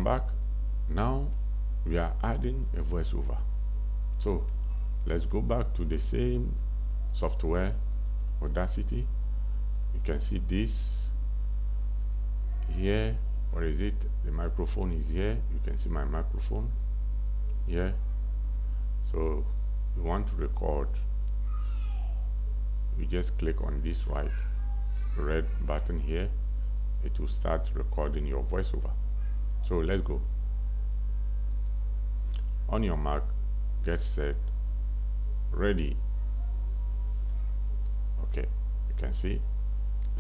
I'm back. Now we are adding a voiceover. So let's go back to the same software, Audacity. You can see this here. What is it? The microphone is here. You can see my microphone here. So you want to record, you just click on this red button here. It will start recording your voiceover. So let's go. On your Mac, get set, ready. Okay, you can see.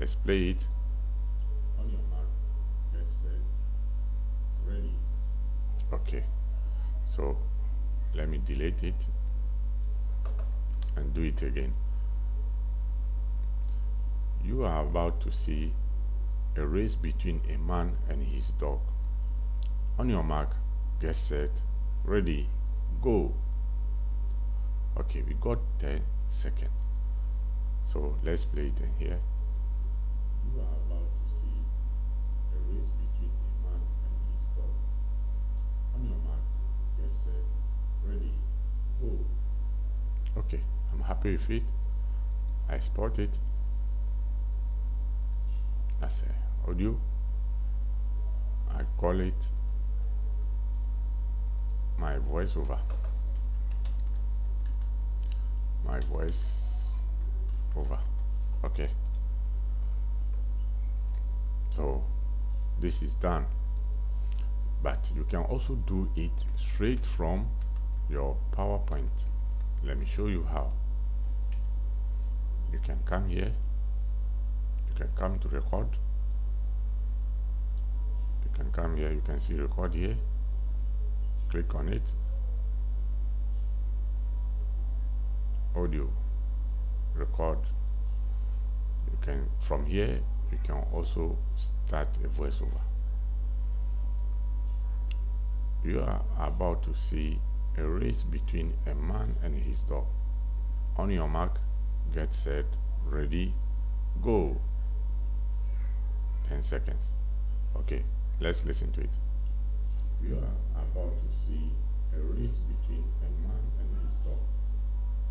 Let's play it. On your Mac, get set, ready. Okay, so let me delete it and do it again. You are about to see a race between a man and his dog. On your Mac, get set, ready, go. Okay, we got 10 seconds. So let's play it in here. You are about to see a race between a man and his dog. On your Mac, get set, ready, go. Okay, I'm happy with it. I export it as audio. I call it my voiceover. My voice over. Okay, so this is done, but you can also do it straight from your PowerPoint. Let me show you how. You can come here, you can come to record, you can come here, you can see record here, click on it, audio, record. You can, from here, you can also start a voiceover. You are about to see a race between a man and his dog. On your Mac, get set, ready, go. 10 seconds. Okay, let's listen to it. You are about to see a race between a man and his dog.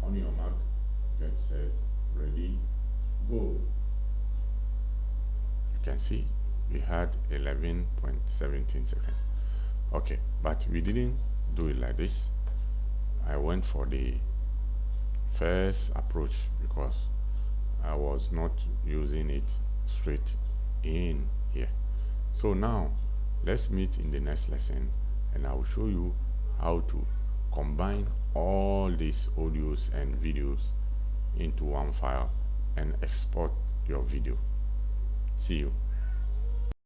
On your Mac, get set, ready, go. You can see we had 11.17 seconds. Okay, but we didn't do it like this. I went for the first approach because I was not using it straight in here. So now let's meet in the next lesson and I will show you how to combine all these audios and videos into one file and export your video. See you.